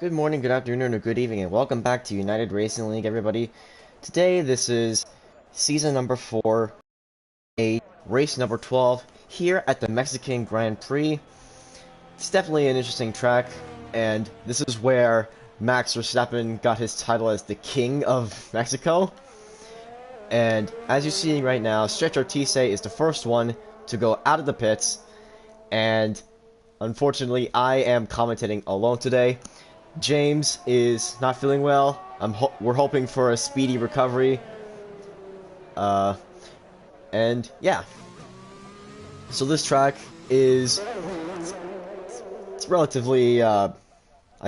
Good morning, good afternoon, or good evening, and welcome back to United Racing League, everybody. Today, this is season number 4, race number 12, here at the Mexican Grand Prix. It's definitely an interesting track, and this is where Max Verstappen got his title as the King of Mexico. And as you're seeing right now, Stretch Artise is the first one to go out of the pits, and unfortunately, I am commentating alone today. James is not feeling well. We're hoping for a speedy recovery. And yeah. So this track is it's relatively I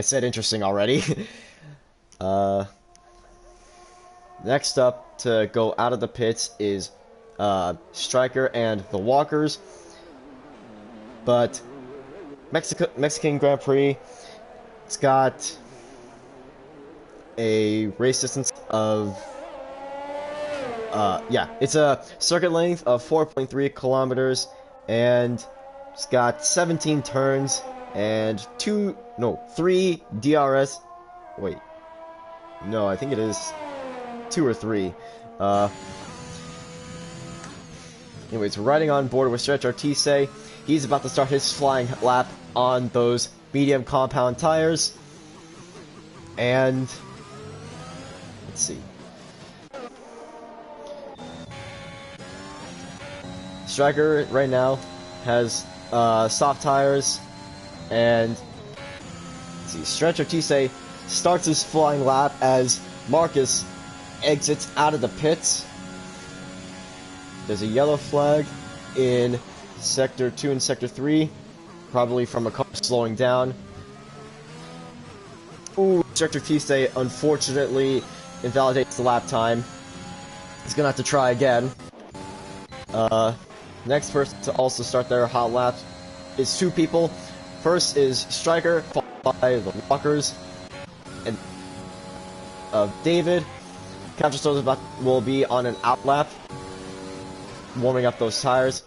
said interesting already. Next up to go out of the pits is Striker and the Walkers. But Mexican Grand Prix, it's got a race distance of, it's a circuit length of 4.3 kilometers, and it's got 17 turns and 3 DRS. Wait, no, I think it is 2 or 3. Anyways, riding on board with Stretch Artise. He's about to start his flying lap on those medium compound tires. And let's see. Striker right now has soft tires, and let's see. Stretch Artise starts his flying lap as Marcus exits out of the pits. There's a yellow flag in Sector 2 and Sector 3, probably from a car slowing down. Ooh, Stretch Artise unfortunately invalidates the lap time. He's gonna have to try again. Next person to also start their hot lap is 2 people. First is Striker, followed by the Walkers, and David. Capture will be on an out lap, warming up those tires.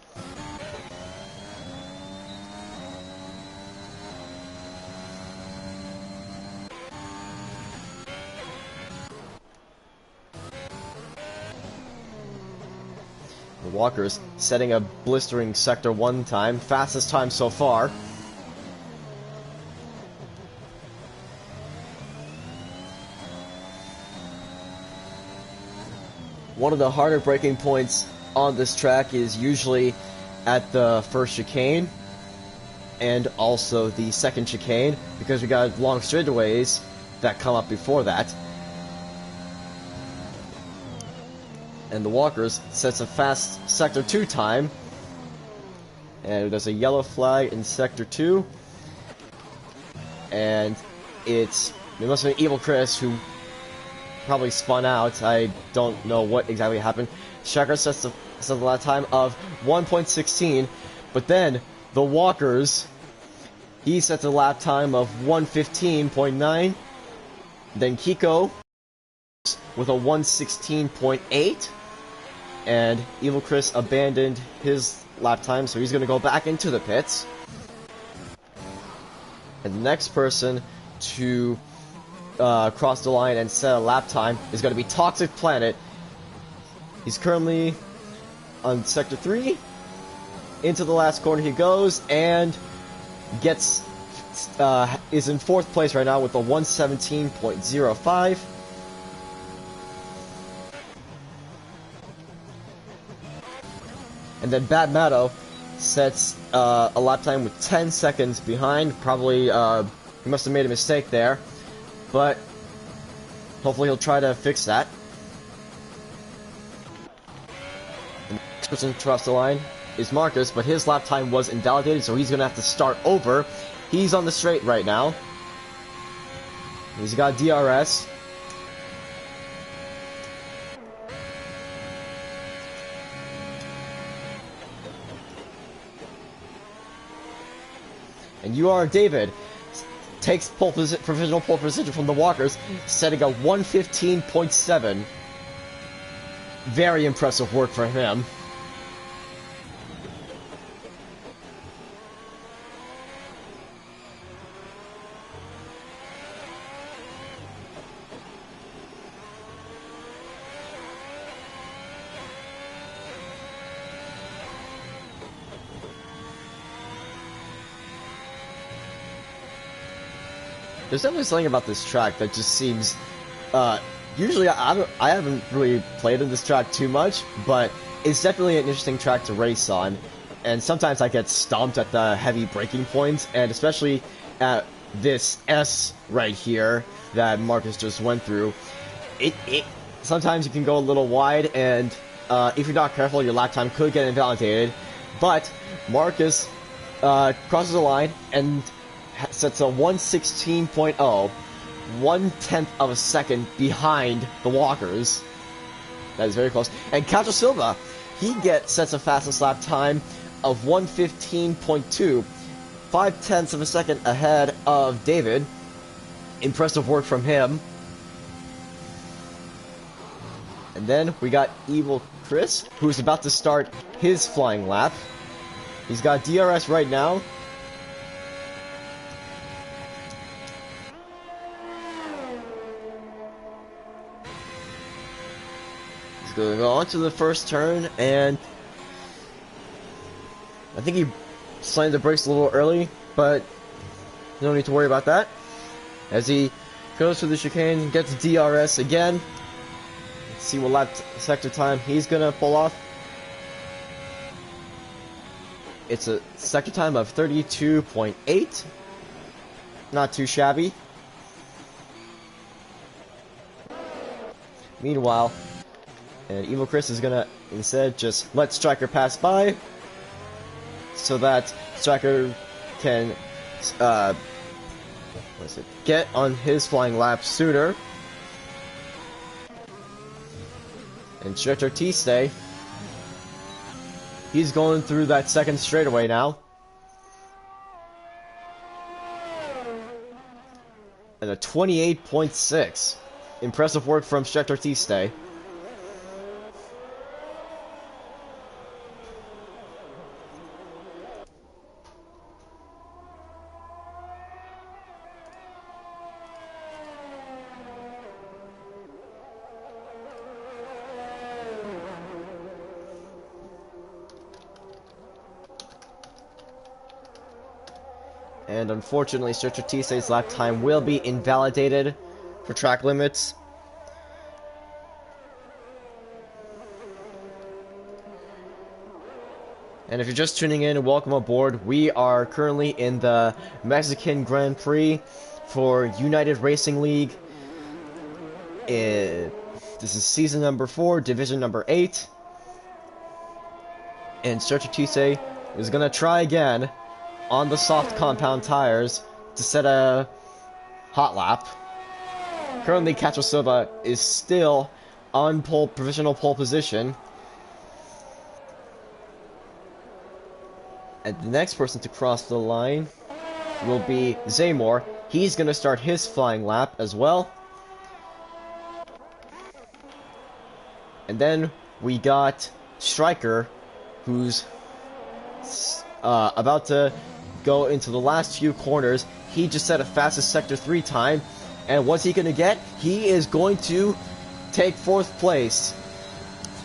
The Walkers setting a blistering Sector 1 time, fastest time so far. One of the harder braking points on this track is usually at the first chicane and also the second chicane, because we got long straightaways that come up before that. And the Walkers sets a fast Sector 2 time, and there's a yellow flag in Sector 2, and it must have been Evil Chris who probably spun out. I don't know what exactly happened. Striker sets the lap time of 1.16, but then the Walkers, he sets a lap time of 1:15.9. Then Kiko with a 1:16.8, and Evil Chris abandoned his lap time, so he's going to go back into the pits. And the next person to cross the line and set a lap time is going to be Toxic Planet. He's currently on Sector 3. Into the last corner he goes, and gets is in 4th place right now with a 1:17.05. And then Bad Matto sets a lap time with 10 seconds behind. Probably he must have made a mistake there, but hopefully he'll try to fix that. The next person to cross the line is Marcus, but his lap time was invalidated, so he's going to have to start over. He's on the straight right now. He's got DRS. And David takes provisional pole position from the Walkers, setting a 1:15.7. Very impressive work for him. There's definitely something about this track that just seems, usually I haven't really played on this track too much, but it's definitely an interesting track to race on, and sometimes I get stomped at the heavy braking points, and especially at this S right here that Marcus just went through, sometimes you can go a little wide, and if you're not careful, your lap time could get invalidated, but Marcus crosses the line and sets a 1:16.0, 1/10 of a second behind the walkers. That is very close. And Cacho Silva, he sets a fastest lap time of 1:15.2, 5/10 of a second ahead of David. Impressive work from him. And then we got Evil Chris, who's about to start his flying lap. He's got DRS right now. He's going to go on to the first turn, and I think he slammed the brakes a little early, but no need to worry about that. As he goes through the chicane, gets DRS again. Let's see what lap sector time he's going to pull off. It's a sector time of 32.8. Not too shabby. Meanwhile, and Evil Chris is gonna instead just let Striker pass by, so that Striker can get on his flying lap sooner. And Stretcher T-Stay, he's going through that second straightaway now. And a 28.6. Impressive work from Stretcher T-Stay. And unfortunately, Stretcher T-Stay's lap time will be invalidated for track limits. And if you're just tuning in, welcome aboard. We are currently in the Mexican Grand Prix for United Racing League. This is season number 4, division number 8. And Stretcher T-Stay is going to try again on the soft compound tires to set a hot lap. Currently, Cacho Silva is still on provisional pole position. And the next person to cross the line will be Zaymore. He's going to start his flying lap as well. And then we got Striker, who's about to go into the last few corners. He just set a fastest sector 3 time, and what's he gonna get? He is going to take 4th place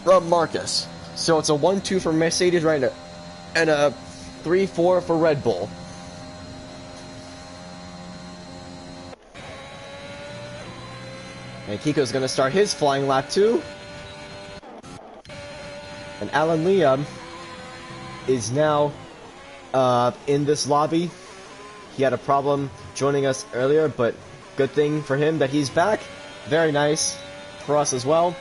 from Marcus. So it's a 1-2 for Mercedes right now, and a 3-4 for Red Bull. And Kiko's gonna start his flying lap too. And Alan Liam is now in this lobby. He had a problem joining us earlier, but good thing for him that he's back. Very nice for us as well.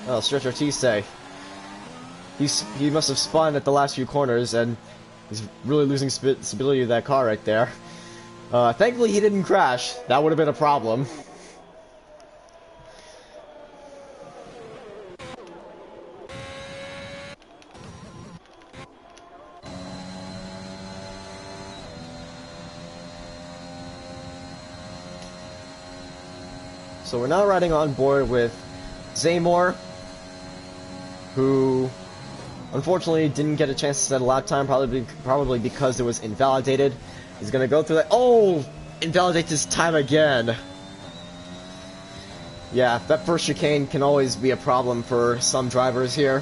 Oh, Stretcher T-Stay. He must have spun at the last few corners, and he's really losing stability of that car right there. Thankfully, he didn't crash. That would have been a problem. So we're now riding on board with Zaymore, who unfortunately didn't get a chance to set a lap time, probably because it was invalidated. He's gonna go through that. Oh! Invalidate his time again. Yeah, that first chicane can always be a problem for some drivers here,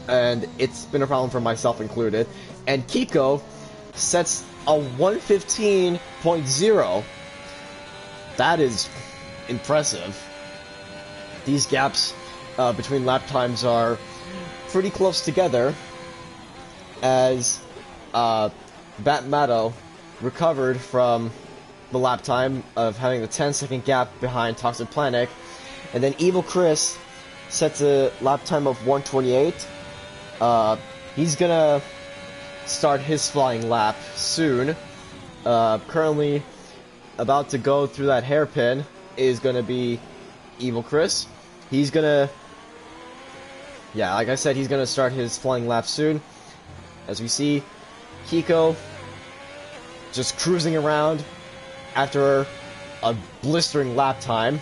and it's been a problem for myself included. And Kiko sets a 115.0. That is impressive. These gaps between lap times are pretty close together, as Batmato recovered from the lap time of having the 10-second gap behind Toxic Planet, and then Evil Chris sets a lap time of 128. He's gonna start his flying lap soon. Currently about to go through that hairpin is gonna be Evil Chris. He's gonna, yeah, like I said, he's gonna start his flying lap soon. As we see, Kiko just cruising around after a blistering lap time.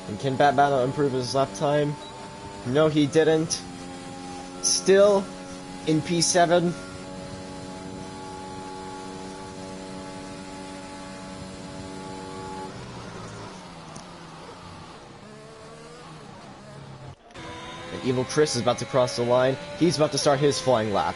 And can Batman improve his lap time? No, he didn't. Still in P7. And Evil Chris is about to cross the line. He's about to start his flying lap.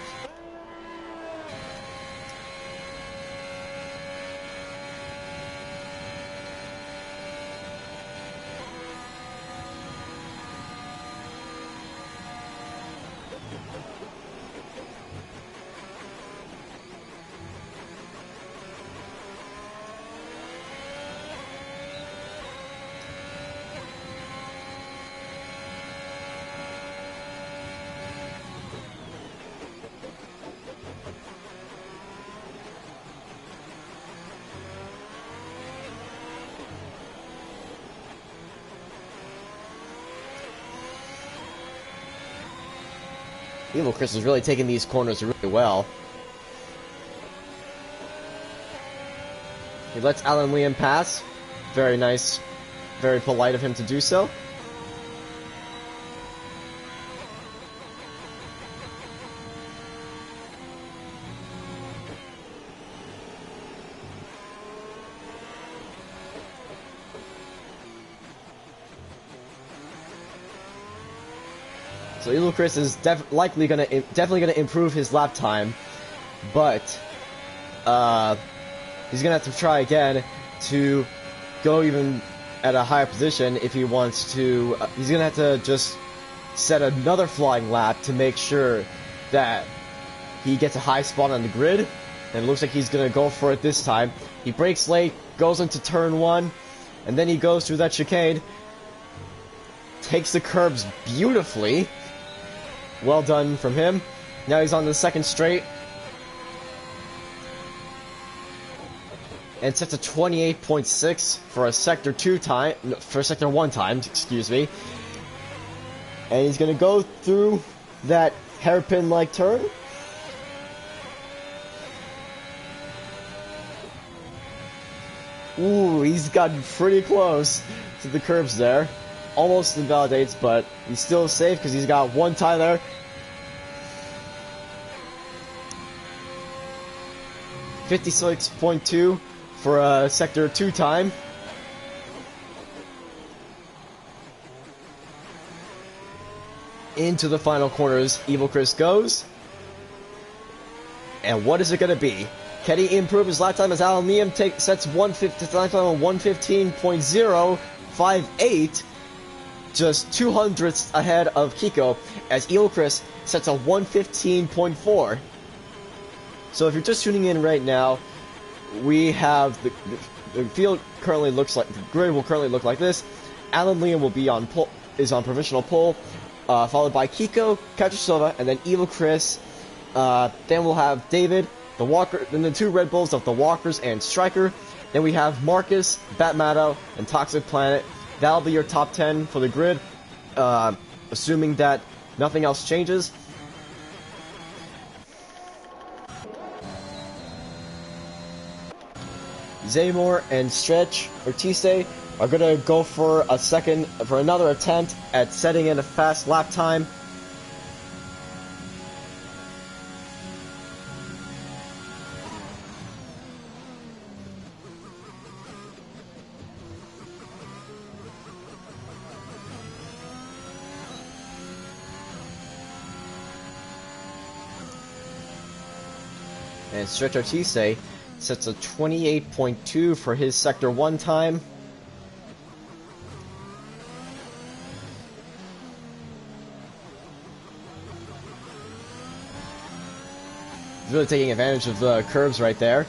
Evil Chris is really taking these corners really well. He lets Alan Liam pass. Very nice, very polite of him to do so. So Evil Chris is definitely gonna improve his lap time, but he's gonna have to try again to go even at a higher position if he wants to. He's gonna have to just set another flying lap to make sure that he gets a high spot on the grid. And it looks like he's gonna go for it this time. He brakes late, goes into turn 1, and then he goes through that chicane. Takes the curbs beautifully. Well done from him. Now he's on the second straight. And sets a 28.6 for a sector 2 time, for sector 1 times, excuse me. And he's gonna go through that hairpin-like turn. Ooh, he's gotten pretty close to the curbs there. Almost invalidates, but he's still safe because he's got one tie there. .56 for a sector 2 time. Into the final corners, Evil Chris goes. And what is it going to be? Can he improve his lap time as Alan Liam sets 115.058? Just 200ths ahead of Kiko, as Evil Chris sets a 115.4. So if you're just tuning in right now, we have the field currently looks like, the grid will currently look like this. Alan Liam will be on on provisional pole, followed by Kiko, Catcher Silva, and then Evil Chris. Then we'll have David, the Walker, then the 2 Red Bulls of the Walkers and Striker. Then we have Marcus, Batmato, and Toxic Planet. That'll be your top 10 for the grid, assuming that nothing else changes. Zaymore and Stretch Ortiz are gonna go for another attempt at setting in a fast lap time. And Stretch Artiste sets a 28.2 for his Sector 1 time. Really taking advantage of the curves right there.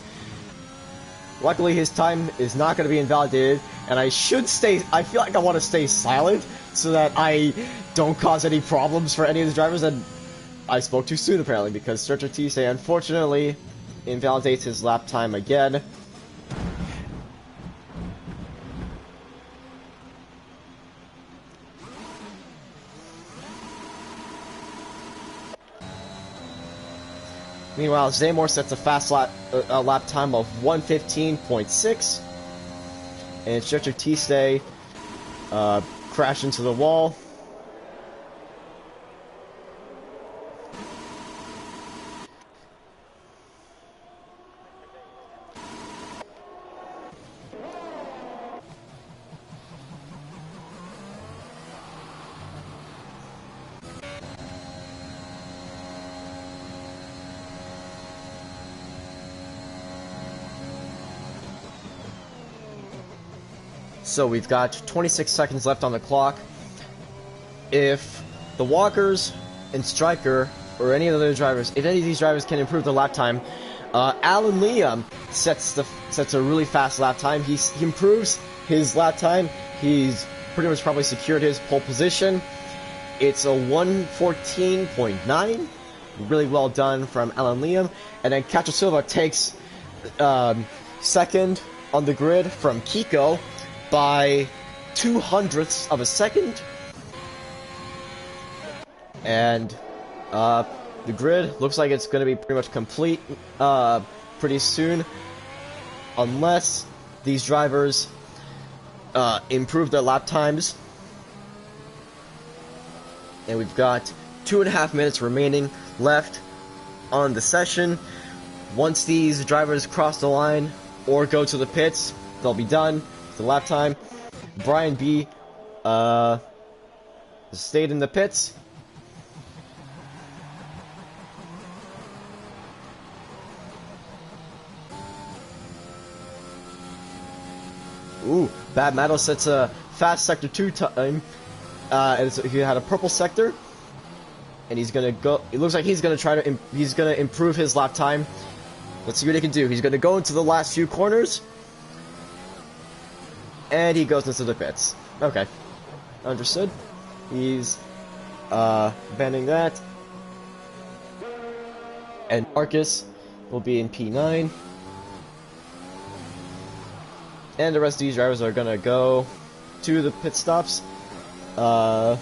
Luckily, his time is not going to be invalidated, and I should stay. I feel like I want to stay silent so that I don't cause any problems for any of the drivers. And I spoke too soon, apparently, because Stretch Artiste unfortunately invalidates his lap time again. Meanwhile, Zamor sets a fast lap time of 1:15.6, and Stretch Artiste crashed into the wall. So we've got 26 seconds left on the clock. If the Walkers and Stryker, or any of the other drivers, if any of these drivers can improve their lap time, Alan Liam sets a really fast lap time. He improves his lap time. He's pretty much probably secured his pole position. It's a 1:14.9. Really well done from Alan Liam. And then Cacho Silva takes second on the grid from Kiko by 0.02 of a second. And the grid looks like it's going to be pretty much complete pretty soon, unless these drivers improve their lap times. And we've got 2.5 minutes remaining left on the session. Once these drivers cross the line or go to the pits, they'll be done. The lap time. Brian B stayed in the pits. Ooh, Bad Metal sets a fast sector 2 time. He had a purple sector, and he's gonna go. It looks like he's gonna try to. He's gonna improve his lap time. Let's see what he can do. He's gonna go into the last few corners. And he goes into the pits. Okay. Understood. He's banning that. And Marcus will be in P9. And the rest of these drivers are gonna go to the pit stops. Yeah.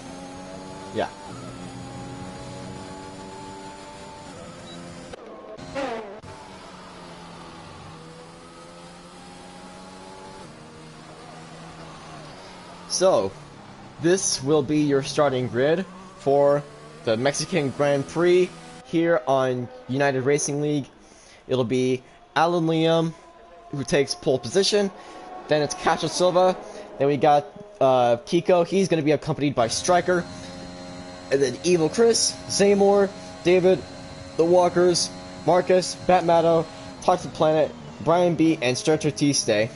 So, this will be your starting grid for the Mexican Grand Prix here on United Racing League. It'll be Alan Liam, who takes pole position. Then it's Cacho Silva. Then we got Kiko. He's going to be accompanied by Stryker. And then Evil Chris, Zamor, David, The Walkers, Marcus, Batmato, Toxic Planet, Brian B, and Stretch Artiste.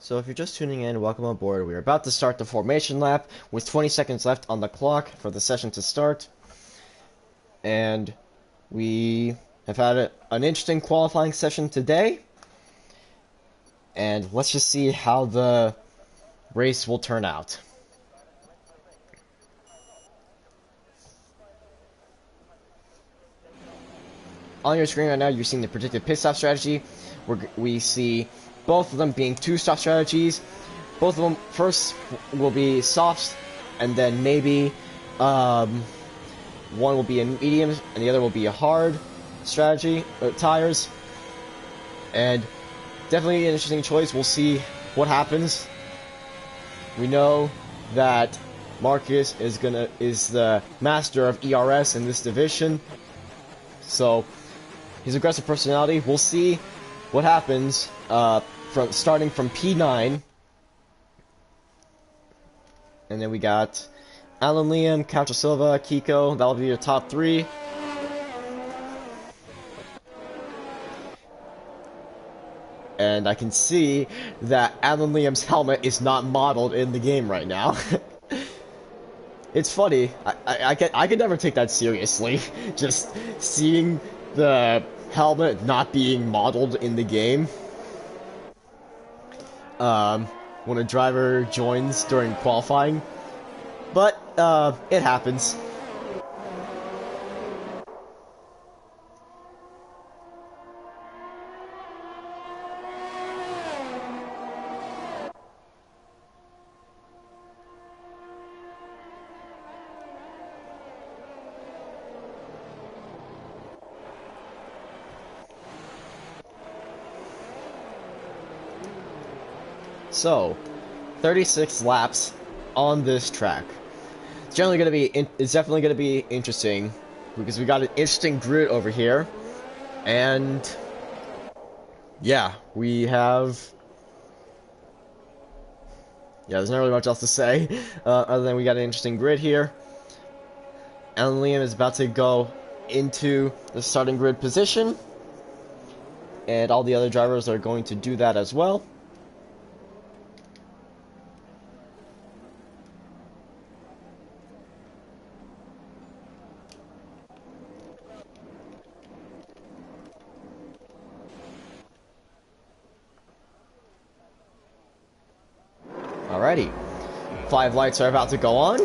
So if you're just tuning in, welcome aboard. We're about to start the formation lap with 20 seconds left on the clock for the session to start. And we have had an interesting qualifying session today. And let's just see how the race will turn out. On your screen right now, you're seeing the predicted pit stop strategy. We see both of them being two-stop strategies. Both of them first will be softs, and then maybe one will be a medium, and the other will be a hard strategy, tires. And definitely an interesting choice. We'll see what happens. We know that Marcus is the master of ERS in this division, so his aggressive personality. We'll see what happens starting from P9, and then we got Alan Liam, Coucho Silva, Kiko. That'll be your top three. And I can see that Alan Liam's helmet is not modeled in the game right now. It's funny. I could never take that seriously. Just seeing the helmet not being modeled in the game. When a driver joins during qualifying. But it happens. So, 36 laps on this track. It's definitely gonna be interesting because we got an interesting grid over here, and yeah, there's not really much else to say other than we got an interesting grid here. Alan Liam is about to go into the starting grid position, and all the other drivers are going to do that as well. Alrighty, 5 lights are about to go on.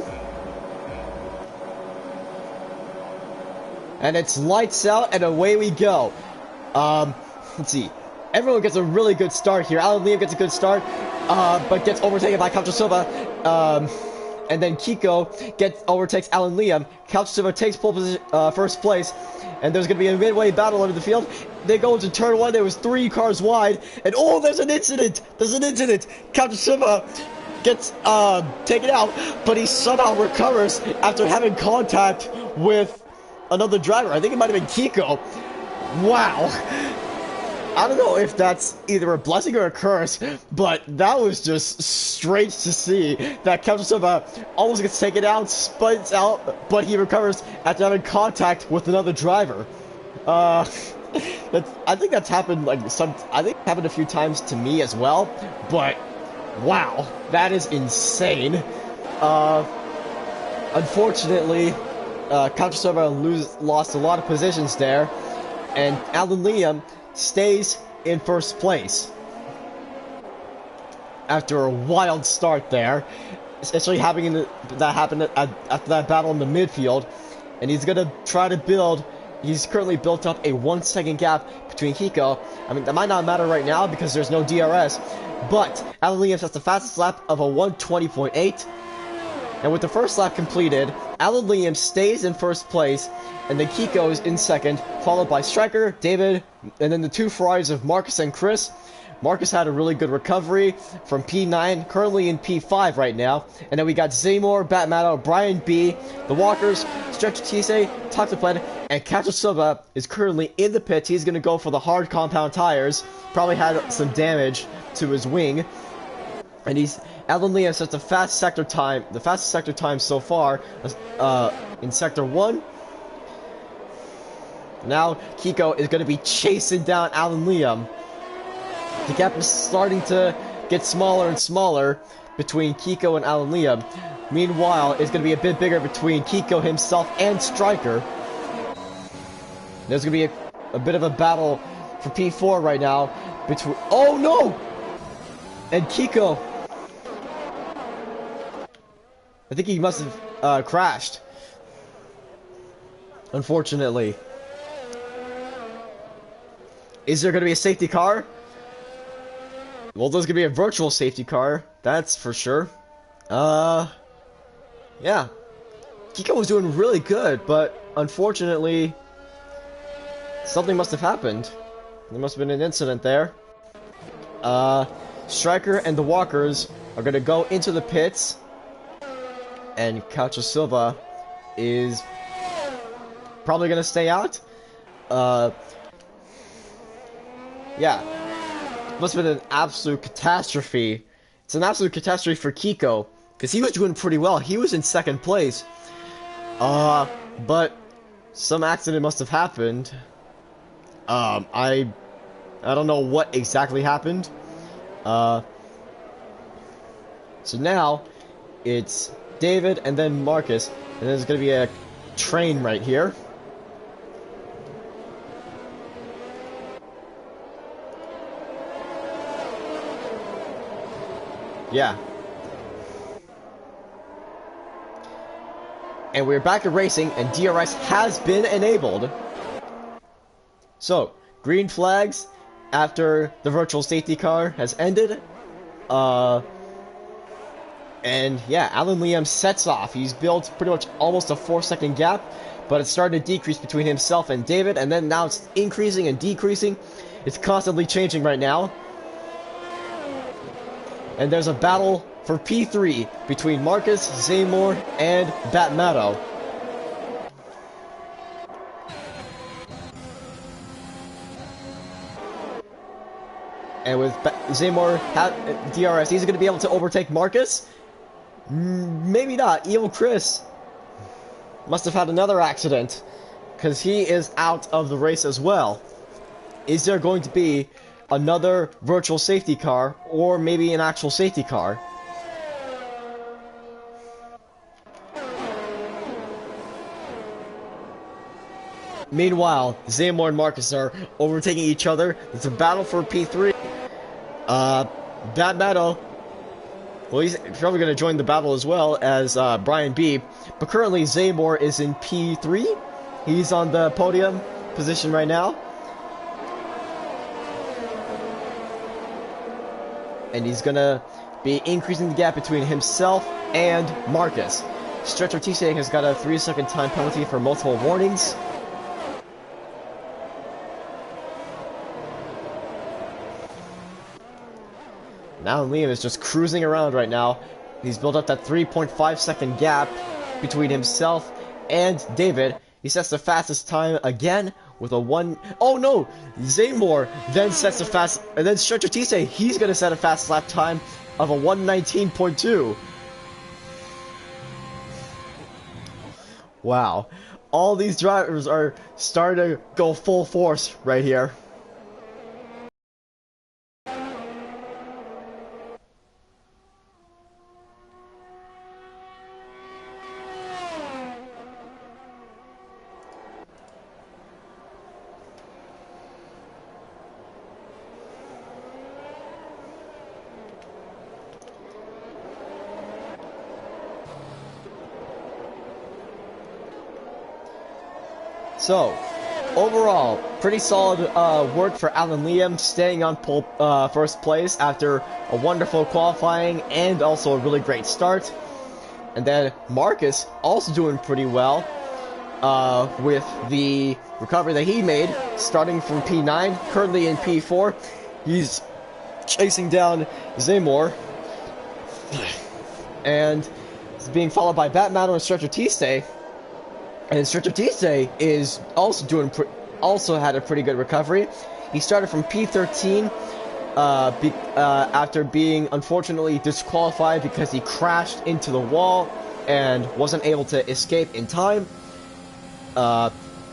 And it's lights out and away we go. Let's see. Everyone gets a really good start here. Alan Liam gets a good start, but gets overtaken by Coucho Silva. And then Kiko overtakes Alan Liam. Coucho Silva takes first place. And there's going to be a midway battle under the field. They go into turn 1. There was 3 cars wide. And oh, there's an incident. Coucho Silva gets taken out, but he somehow recovers after having contact with another driver. I think it might have been Kiko. Wow. I don't know if that's either a blessing or a curse, but that was just strange to see that Coucho Silva almost gets taken out, spins out, but he recovers after having contact with another driver. I think that's happened I think it happened a few times to me as well, but wow, that is insane. Unfortunately, Coucho Silva lost a lot of positions there, and Alan Liam stays in first place after a wild start there, especially having that happen after that battle in the midfield. And he's gonna try to build. He's currently built up a 1 second gap between Kiko. I mean, that might not matter right now because there's no DRS, but Alan Liam has the fastest lap of a 1:20.8. And with the first lap completed, Alan Liam stays in first place, and then Kiko is in second, followed by Striker, David, and then the 2 Ferraris of Marcus and Chris. Marcus had a really good recovery from P9, currently in P5 right now. And then we got Zaymore, Batmato, Brian B, the Walkers, Stretch Tise, Toxiplan, and Coucho Silva is currently in the pits. He's going to go for the hard compound tires. Probably had some damage to his wing. And Alan Liam sets the fastest sector time so far in Sector 1. Now Kiko is going to be chasing down Alan Liam. The gap is starting to gets smaller and smaller between Kiko and Alan Liam. Meanwhile, it's going to be a bit bigger between Kiko himself and Striker. There's going to be a bit of a battle for P4 right now between... Oh no! And Kiko. I think he must have crashed. Unfortunately. Is there going to be a safety car? Well, there's going to be a virtual safety car. That's for sure. Yeah. Kiko was doing really good, but unfortunately, something must have happened. There must have been an incident there. Striker and the Walkers are going to go into the pits, and Cacho Silva is probably going to stay out. Yeah. Must have been an absolute catastrophe. It's an absolute catastrophe for Kiko, because he was doing pretty well. He was in second place. But some accident must have happened. I don't know what exactly happened. So now it's David and then Marcus, and there's gonna be a train right here. Yeah. And we're back to racing, and DRS has been enabled. So, green flags after the virtual safety car has ended. And yeah, Alan Liam sets off. He's built pretty much almost a 4-second gap, but it's starting to decrease between himself and David, and then now it's increasing and decreasing. It's constantly changing right now. And there's a battle for P3 between Marcus, Zaymore, and Batmato. And with Zaymore DRS, he's going to be able to overtake Marcus? Maybe not. Evil Chris must have had another accident, because he is out of the race as well. Is there going to be another virtual safety car, or maybe an actual safety car? Meanwhile, Zaymore and Marcus are overtaking each other. It's a battle for P3. Batmato, well, he's probably going to join the battle as well as Brian B. But currently, Zaymore is in P3. He's on the podium position right now. And he's going to be increasing the gap between himself and Marcus. Stretcher Tisei has got a 3-second time penalty for multiple warnings. Now Liam is just cruising around right now. He's built up that 3.5-second gap between himself and David. He sets the fastest time again with a 1... Oh no! Zaymore then sets the fast... And then Stretcher Tisei, he's going to set a fast lap time of a 1:19.2. Wow. All these drivers are starting to go full force right here. So, overall, pretty solid work for Alan Liam, staying on first place after a wonderful qualifying and also a really great start. And then Marcus also doing pretty well with the recovery that he made, starting from P9, currently in P4. He's chasing down Zaymore, and it's being followed by Batman and Stretcher Tisei. And Stretcher Tisei is also also had a pretty good recovery. He started from P13 after being unfortunately disqualified because he crashed into the wall and wasn't able to escape in time.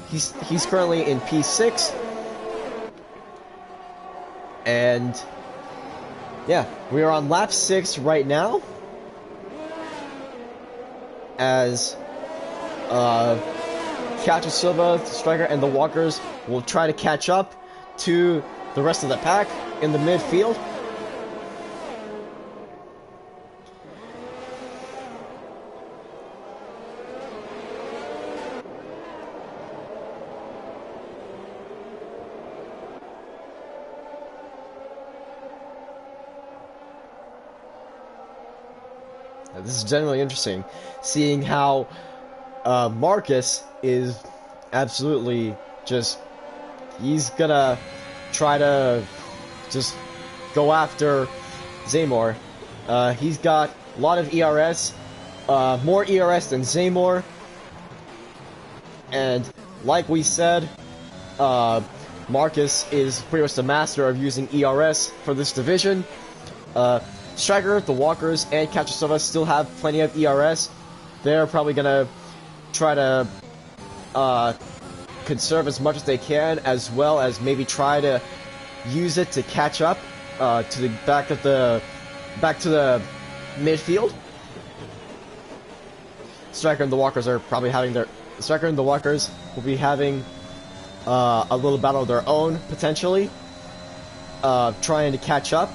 He's currently in P6, and Yeah, we are on lap 6 right now. As Cacho Silva, the striker, and the walkers will try to catch up to the rest of the pack in the midfield. This is genuinely interesting, seeing how Marcus is absolutely just, he's gonna try to just go after Zaymor. He's got a lot of ERS, more ERS than Zaymor, and like we said, Marcus is pretty much the master of using ERS for this division. Striker, the walkers, and Cacho Silva still have plenty of ERS. They're probably gonna try to conserve as much as they can, as well as maybe try to use it to catch up to the back to the midfield. Striker and the walkers are probably having their Striker and the walkers will be having a little battle of their own potentially, trying to catch up.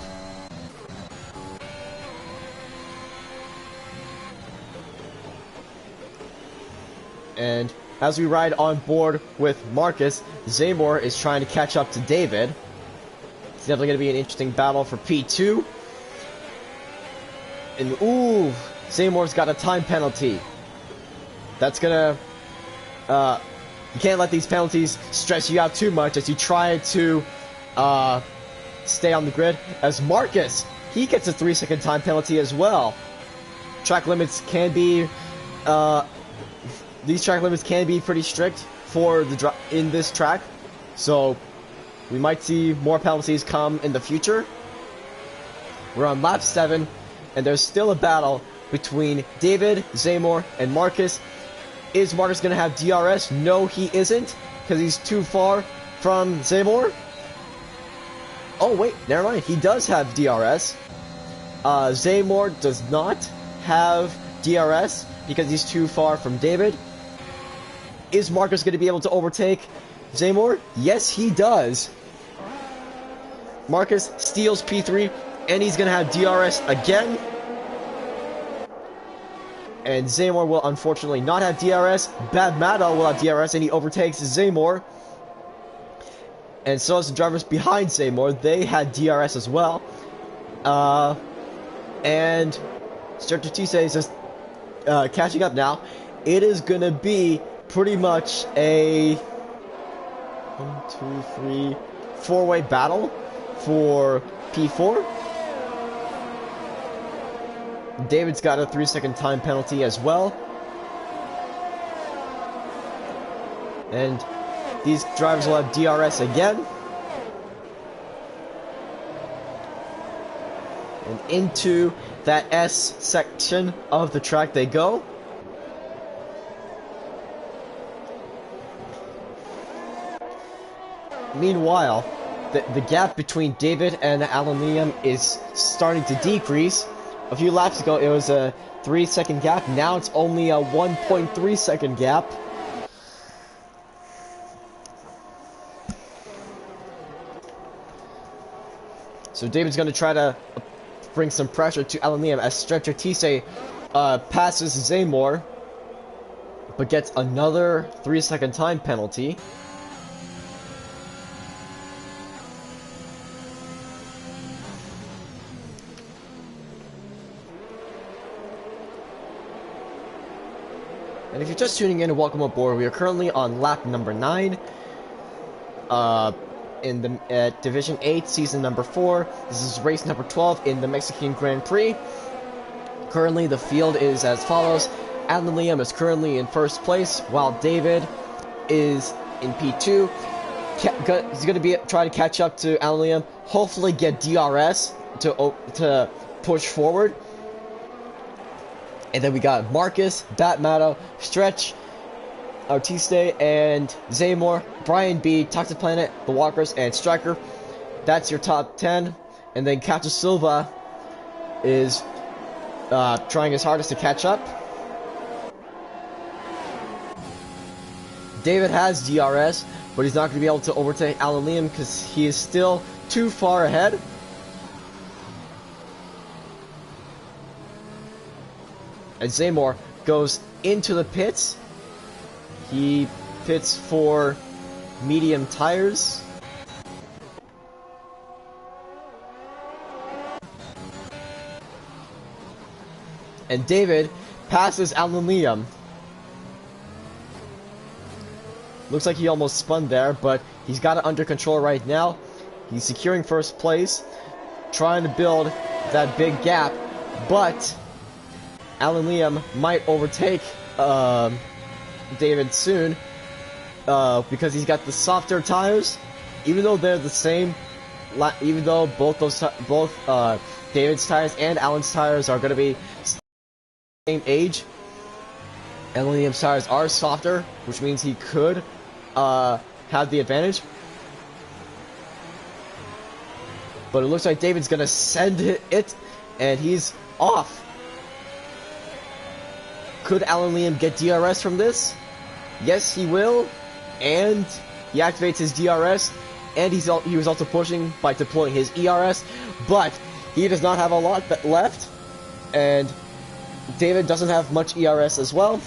And as we ride on board with Marcus, Zaymor is trying to catch up to David. It's definitely going to be an interesting battle for P2. And ooh, Zaymor's got a time penalty. That's gonna, you can't let these penalties stress you out too much as you try to stay on the grid. As Marcus, he gets a 3-second time penalty as well. Track limits can be, these track limits can be pretty strict for the in this track, so we might see more penalties come in the future. We're on lap 7, and there's still a battle between David, Zaymor, and Marcus. Is Marcus going to have DRS? No, he isn't, because he's too far from Zaymor. Oh, wait, never mind. He does have DRS. Zaymor does not have DRS because he's too far from David. Is Marcus going to be able to overtake Zaymor? Yes, he does. Marcus steals P3, and he's going to have DRS again. And Zaymor will unfortunately not have DRS. Bad Mado will have DRS, and he overtakes Zaymor. And so as the drivers behind Zaymor, they had DRS as well. And Strategise is just catching up now. It is going to be pretty much a 4-way battle for P4. David's got a 3-second time penalty as well. And these drivers will have DRS again. And into that S section of the track they go. Meanwhile, the gap between David and Aluminium is starting to decrease. A few laps ago, it was a 3-second gap. Now it's only a 1.3-second gap. So David's going to try to bring some pressure to Aluminium as Strategise passes Zaymor, but gets another 3-second time penalty. And if you're just tuning in, welcome aboard. We are currently on lap number 9 in the Division 8, Season number 4. This is race number 12 in the Mexican Grand Prix. Currently, the field is as follows. Alan Liam is currently in first place, while David is in P2. He's going to be trying to catch up to Alan Liam, hopefully get DRS to push forward. And then we got Marcus, Batmato, Stretch, Artiste, and Zaymor, Brian B, Toxic Planet, The Walkers, and Striker. That's your top 10. And then Silva is trying his hardest to catch up. David has DRS, but he's not going to be able to overtake Alan Liam because he is still too far ahead. And Seymour goes into the pits. He pits for medium tires. And David passes Alan Liam. Looks like he almost spun there, but he's got it under control right now. He's securing first place, trying to build that big gap, but Alan Liam might overtake David soon because he's got the softer tires. Even though they're the same, even though both David's tires and Alan's tires are going to be same age, Alan Liam's tires are softer, which means he could have the advantage. But it looks like David's gonna send it, and he's off. Could Alan Liam get DRS from this? Yes, he will, and he activates his DRS, and he was also pushing by deploying his ERS, but he does not have a lot left, and David doesn't have much ERS as well.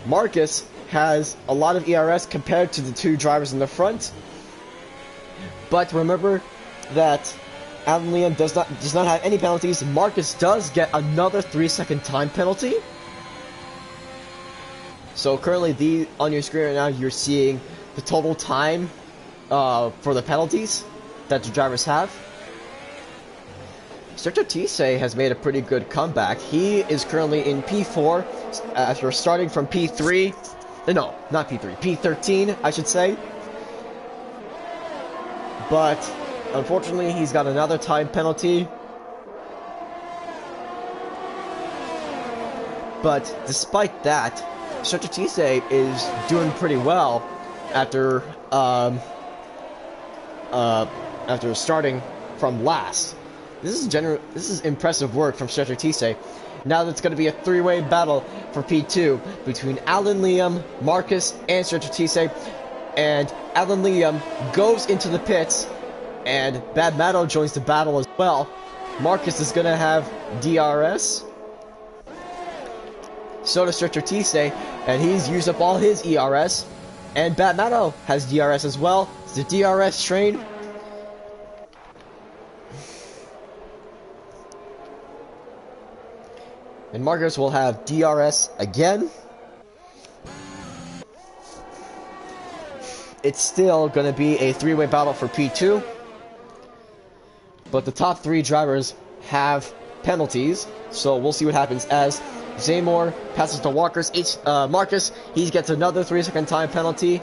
Marcus has a lot of ERS compared to the two drivers in the front, but remember that Alan Liam does not have any penalties. Marcus does get another 3-second time penalty. So currently, on your screen right now, you're seeing the total time for the penalties that the drivers have. Sergio Tise has made a pretty good comeback. He is currently in P4 after starting from P3. No, not P3. P13, I should say. But unfortunately, he's got another time penalty. But despite that, Sergio Tise is doing pretty well after after starting from last. This is impressive work from Sergio Tise. Now that's going to be a three-way battle for P2 between Alan Liam, Marcus, and Sergio Tise. And Alan Liam goes into the pits, and Bad Matto joins the battle as well. Marcus is going to have DRS. So does Sergio Tise, and he's used up all his ERS. And Bad Matto has DRS as well. It's the DRS train. And Marcus will have DRS again. It's still going to be a three-way battle for P2. But the top three drivers have penalties. So we'll see what happens as Seymour passes to Marcus. He gets another 3-second time penalty.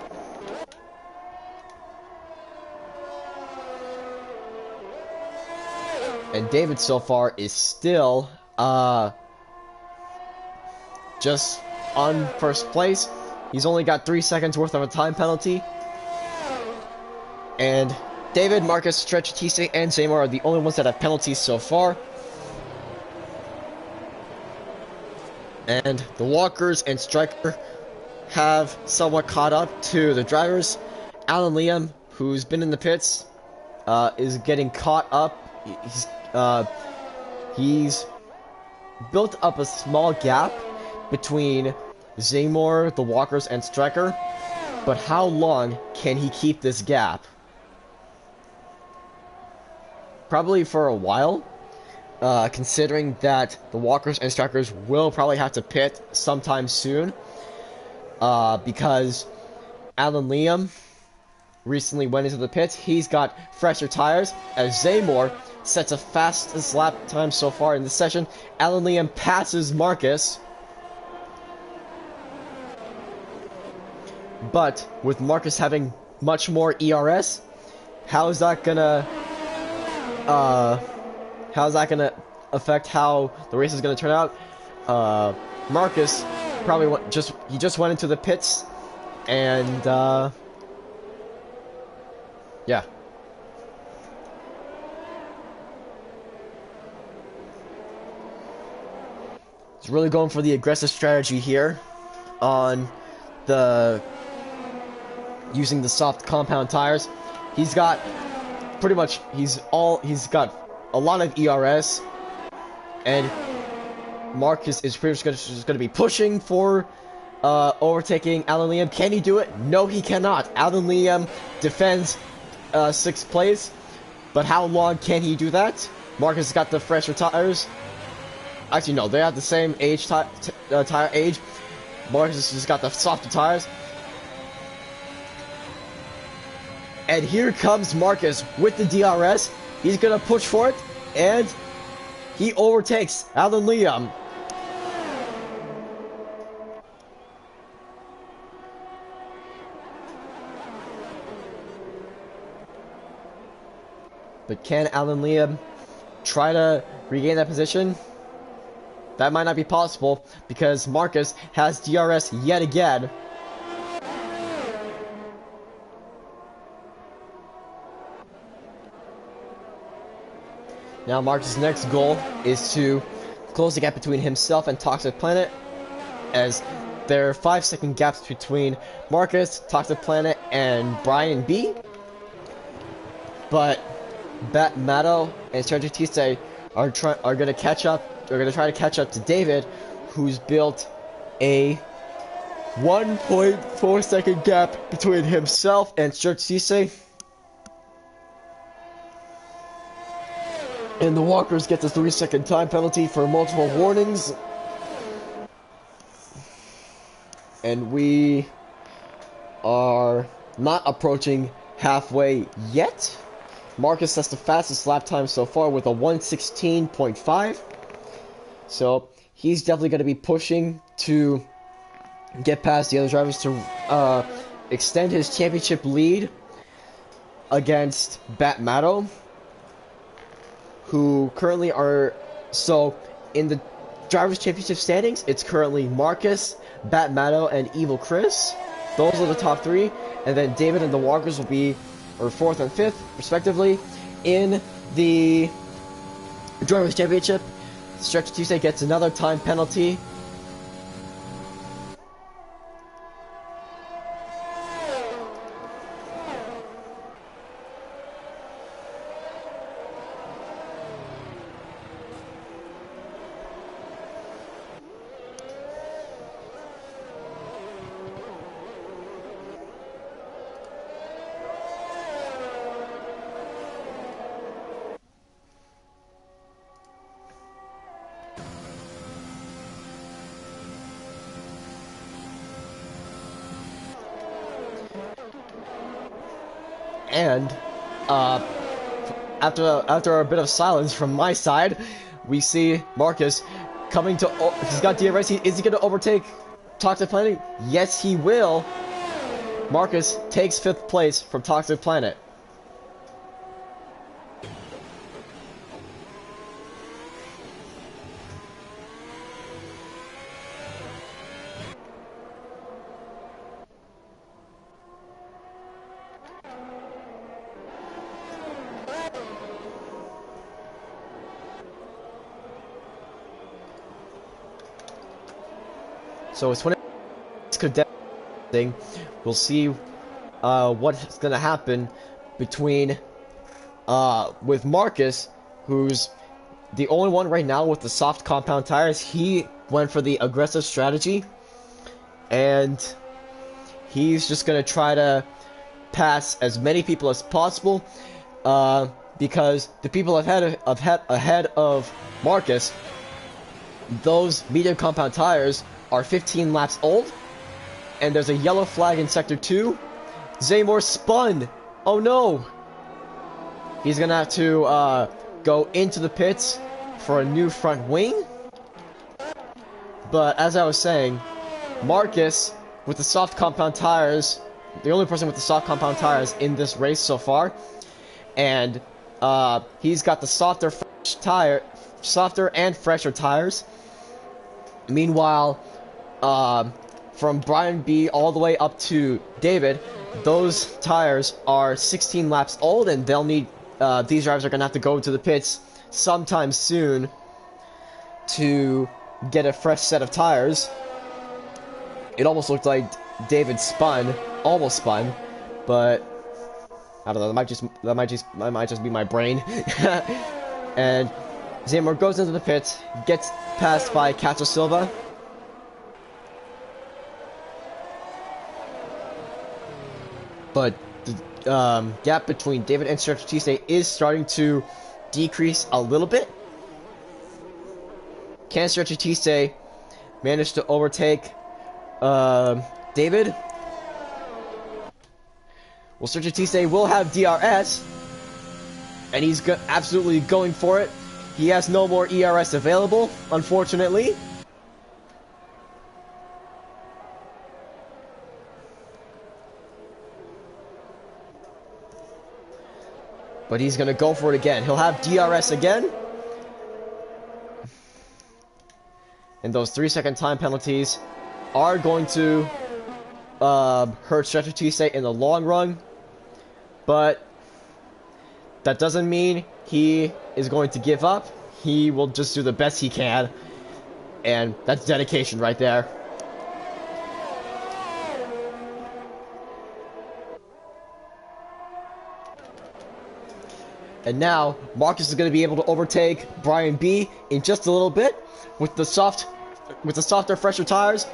And David so far is still just on first place. He's only got 3 seconds worth of a time penalty. And David, Marcus, Sergio Tise, and Seymour are the only ones that have penalties so far. And the walkers and striker have somewhat caught up to the drivers. Alan Liam, who's been in the pits, is getting caught up. He's built up a small gap between Seymour, the walkers, and striker. But how long can he keep this gap? Probably for a while. Considering that the walkers and strikers will probably have to pit sometime soon, because Alan Liam recently went into the pits. He's got fresher tires, as Seymour sets a fastest lap time so far in this session. Alan Liam passes Marcus, but with Marcus having much more ERS, how's that gonna affect how the race is gonna turn out? Marcus probably just went into the pits, and yeah. really going for the aggressive strategy here on the using the soft compound tires. He's got pretty much he's got a lot of ERS, and Marcus is pretty much just going to be pushing for overtaking Alan Liam. Can he do it? No, he cannot. Alan Liam defends 6th place, but how long can he do that? Marcus has got the fresher tires. Actually, no, they have the same age tire age. Marcus has got the softer tires. And here comes Marcus with the DRS. He's gonna push for it, and he overtakes Alan Liam. But can Alan Liam try to regain that position? That might not be possible because Marcus has DRS yet again. Now Marcus' next goal is to close the gap between himself and Toxic Planet, as there are 5-second gaps between Marcus, Toxic Planet, and Brian B. But Bat Matto and Sergio Tiste are gonna catch up. They're gonna try to catch up to David, who's built a 1.4-second gap between himself and Sergio Tiste. And the Walkers get the 3-second time penalty for multiple warnings. And we are not approaching halfway yet. Marcus has the fastest lap time so far with a 1:16.5. So he's definitely going to be pushing to get past the other drivers to extend his championship lead against Bat Matto, who currently are... So in the drivers championship standings, it's currently Marcus, Bat Matto, and Evil Chris. Those are the top 3, and then David and the Walkers will be 4th and 5th respectively. In the drivers championship, Stretch Tuesday gets another time penalty. And after a bit of silence from my side, we see Marcus coming to... he's got DRS. Is he going to overtake Toxic Planet? Yes, he will. Marcus takes 5th place from Toxic Planet. So it's 20 thing. We'll see what's gonna happen between with Marcus, who's the only one right now with the soft compound tires. He went for the aggressive strategy, and he's just gonna try to pass as many people as possible, because the people ahead of Marcus, those medium compound tires, are 15 laps old, and there's a yellow flag in Sector 2. Zaymore spun! Oh no! He's gonna have to go into the pits for a new front wing. But as I was saying, Marcus, with the soft compound tires, the only person with the soft compound tires in this race so far, and he's got the softer and fresher tires. Meanwhile, from Brian B all the way up to David, those tires are 16 laps old, and they'll need these drivers are gonna have to go to the pits sometime soon to get a fresh set of tires. It almost looked like David spun, almost spun, but I don't know. That might just be my brain. And Zamor goes into the pits, gets passed by Cacho Silva. But the gap between David and Sergio Tiste is starting to decrease a little bit. Can Sergio Tiste manage to overtake David? Well, Sergio Tiste will have DRS, and he's absolutely going for it. He has no more ERS available, unfortunately. But he's going to go for it again. He'll have DRS again. And those 3-second time penalties are going to hurt Sergio Tiste in the long run. But that doesn't mean he is going to give up. He will just do the best he can. And that's dedication right there. And now, Marcus is going to be able to overtake Brian B in just a little bit with the softer, fresher tires.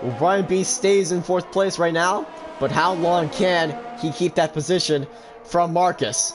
Well, Brian B stays in 4th place right now, but how long can he keep that position from Marcus?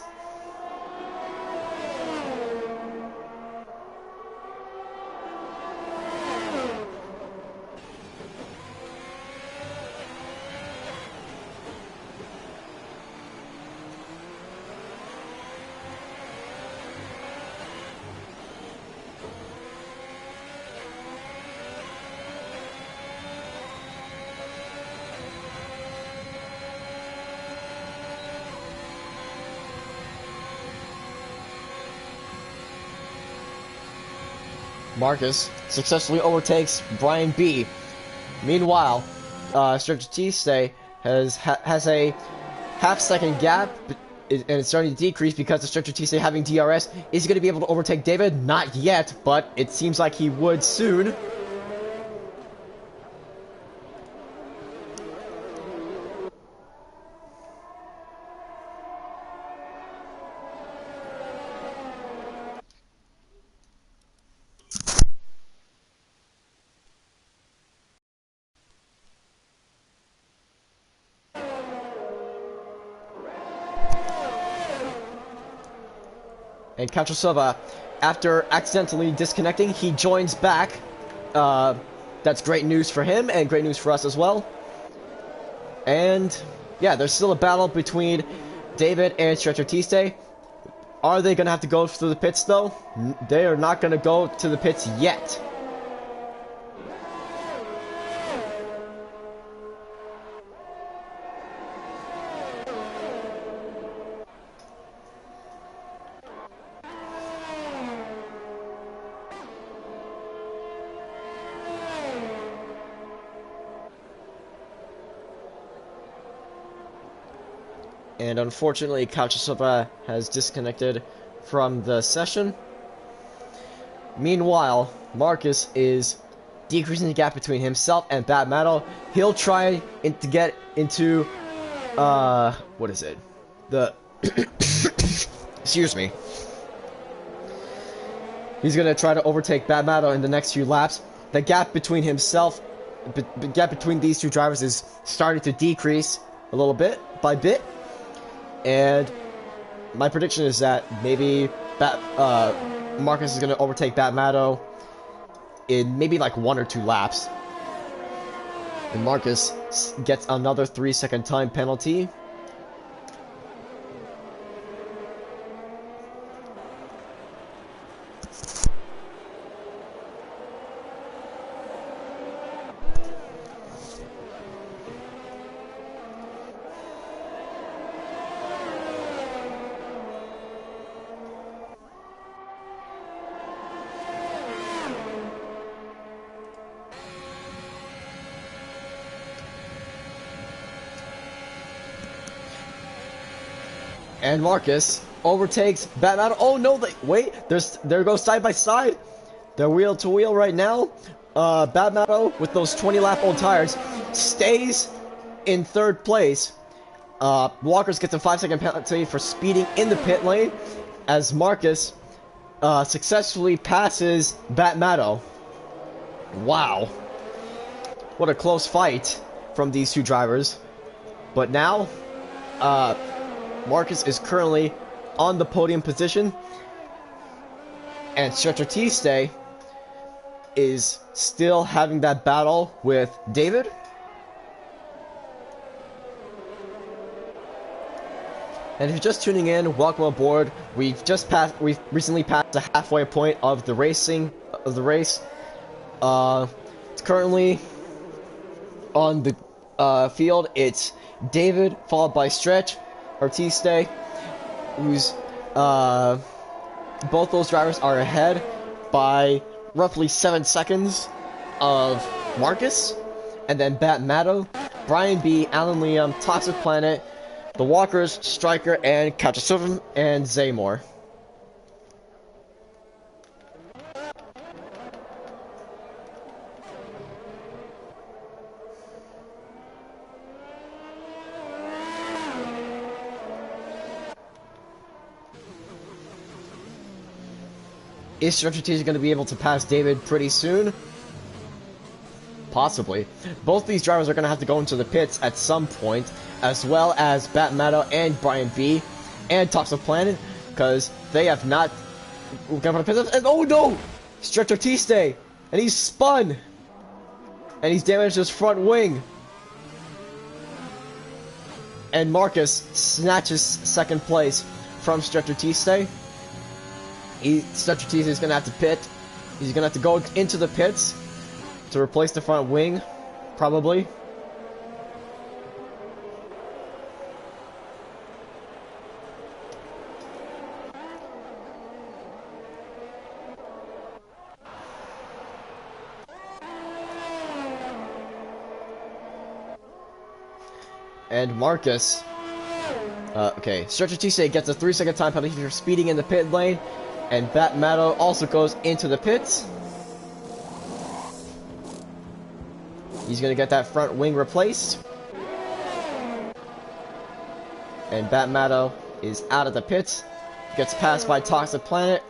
Marcus successfully overtakes Brian B. Meanwhile, Sergio Tiste has a half-second gap, and it's starting to decrease because of Sergio Tiste having DRS. Is he going to be able to overtake David? Not yet, but it seems like he would soon. And Cacho Silva, after accidentally disconnecting, he joins back. That's great news for him and great news for us as well. And yeah, there's still a battle between David and Sergio Tiste. Are they going to have to go through the pits though? They are not going to go to the pits yet. And unfortunately, Cacho Silva has disconnected from the session. Meanwhile, Marcus is decreasing the gap between himself and Bad Metal. He'll try to get into, what is it? The, excuse me. He's going to try to overtake Bad Metal in the next few laps. The gap between himself, the gap between these two drivers is starting to decrease a little bit by bit. And my prediction is that maybe Marcus is going to overtake Batmato in maybe like 1 or 2 laps. And Marcus gets another 3-second time penalty. And Marcus overtakes Batman. Oh no, wait, there goes side by side. They're wheel to wheel right now. Badmato, with those 20-lap-old tires, stays in third place. Walkers gets a 5-second penalty for speeding in the pit lane, as Marcus successfully passes Badmato. Wow. What a close fight from these two drivers. But now, Marcus is currently on the podium position, and Stretcher T-Stay is still having that battle with David. And if you're just tuning in, welcome aboard. We've recently passed the halfway point of the race. It's currently on the field. It's David followed by Stretch or T-Stay, who's both those drivers are ahead by roughly 7 seconds of Marcus, and then Badmato, Brian B, Alan Liam, Toxic Planet, the Walkers, Striker, and Kachasovim, and Zaymore. Is Stretcher T going to be able to pass David pretty soon? Possibly. Both these drivers are going to have to go into the pits at some point, as well as Batmato and Brian B, and Toxic Planet, because they have not... And oh no! Stretcher T-Stay! And he's spun! And he's damaged his front wing! And Marcus snatches second place from Stretcher T-Stay. Stretcher T-Stay is going to have to pit. He's going to have to go into the pits to replace the front wing, probably. And Marcus... okay, Stretcher T-Stay gets a 3-second time penalty for speeding in the pit lane, and Batmato also goes into the pits. He's gonna get that front wing replaced. And Batmato is out of the pits. Gets passed by Toxic Planet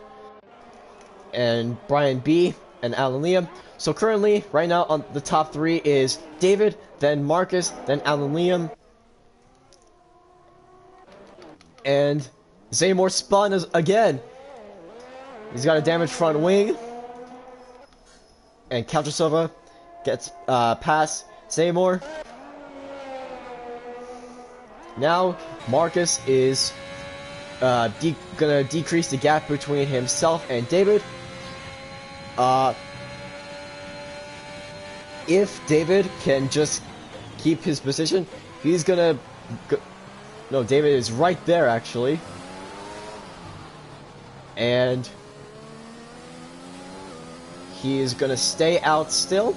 and Brian B and Alan Liam. So currently, right now on the top 3 is David, then Marcus, then Alan Liam. And Zaymore spun again. He's got a damaged front wing. And Kalchasova gets past Zaymore. Now Marcus is gonna decrease the gap between himself and David. If David can just keep his position, he's gonna no, David is right there actually. And he is gonna stay out still.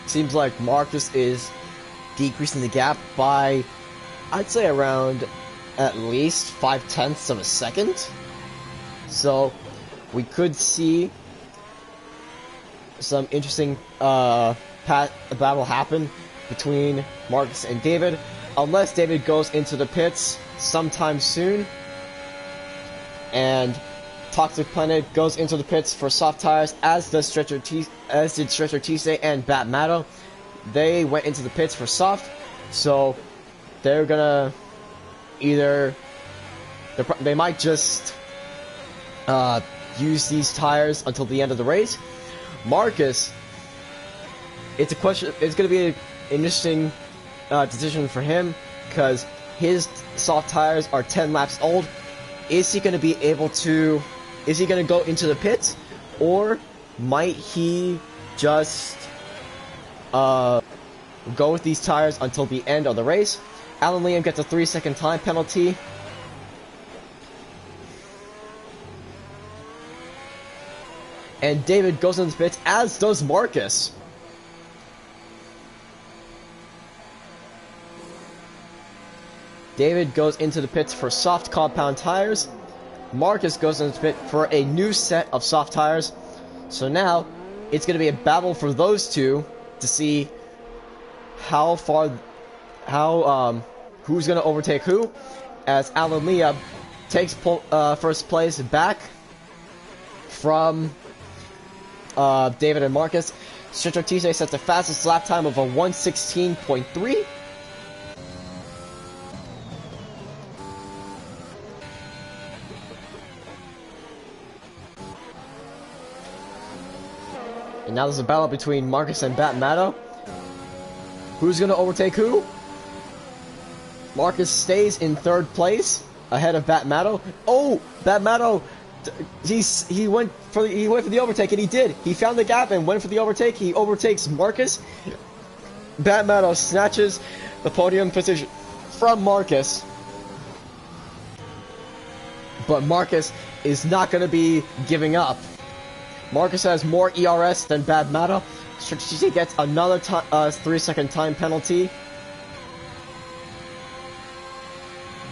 Seems like Marcus is decreasing the gap by, I'd say, around at least 0.5 of a second. So we could see some interesting battle happen between Marcus and David, unless David goes into the pits sometime soon, and Toxic Planet goes into the pits for soft tires, as did Stretcher T-Stay and Batmato. They went into the pits for soft, so they're gonna either they might just use these tires until the end of the race. Marcus, it's a question. It's gonna be an interesting decision for him, because his soft tires are 10 laps old. Is he gonna be able to? Is he going to go into the pits, or might he just go with these tires until the end of the race? Alan Liam gets a 3-second time penalty. And David goes into the pits, as does Marcus. David goes into the pits for soft compound tires. Marcus goes into the pit for a new set of soft tires. So now, it's going to be a battle for those two to see who's going to overtake who, as Alan Liam takes first place back from David and Marcus. Sergio Tise sets the fastest lap time of a 1:16.3. And now there's a battle between Marcus and Bat Matto. Who's going to overtake who? Marcus stays in third place ahead of Bat Matto. Oh, Bat Matto, he went for the overtake, and he did. He found the gap and went for the overtake. He overtakes Marcus. Bat Matto snatches the podium position from Marcus. But Marcus is not going to be giving up. Marcus has more ERS than Bat Matto. Strategy gets another 3-second time penalty.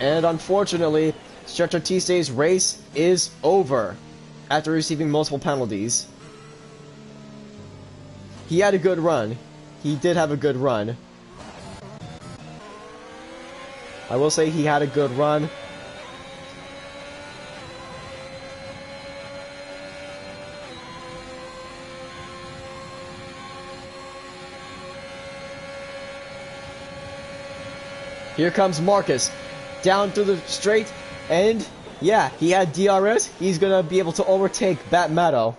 And unfortunately, Sergio Tise's race is over after receiving multiple penalties. He had a good run. He did have a good run. I will say he had a good run. Here comes Marcus, down through the straight, and yeah, he had DRS. He's gonna be able to overtake Bat Matto.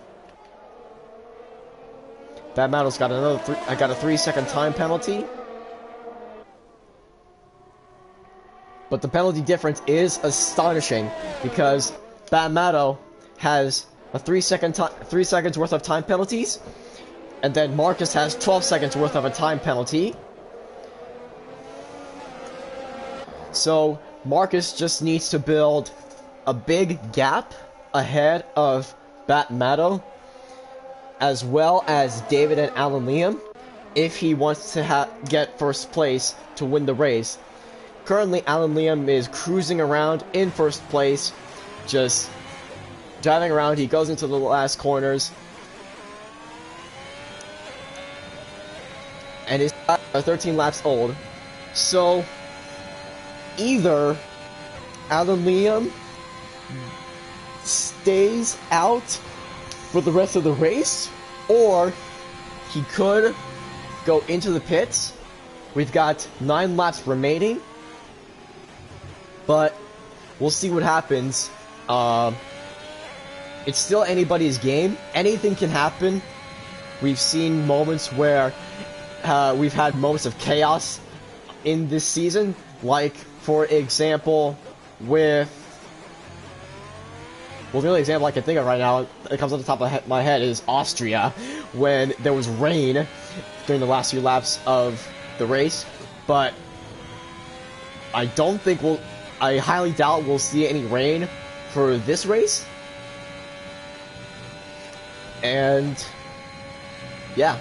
Bat Matto's got a 3-second time penalty, but the penalty difference is astonishing because Bat Matto has a 3 seconds worth of time penalties, and then Marcus has 12 seconds worth of a time penalty. So Marcus just needs to build a big gap ahead of Bat Matto, as well as David and Alan Liam, if he wants to get first place to win the race. Currently, Alan Liam is cruising around in first place, just driving around. He goes into the last corners, and is 13 laps old. So either Alan Liam stays out for the rest of the race, or he could go into the pits. We've got 9 laps remaining, but we'll see what happens. It's still anybody's game. Anything can happen. We've seen moments where we've had moments of chaos in this season, like, for example, well, the only example I can think of right now that comes on the top of my head is Austria, when there was rain during the last few laps of the race. But I highly doubt we'll see any rain for this race. And yeah.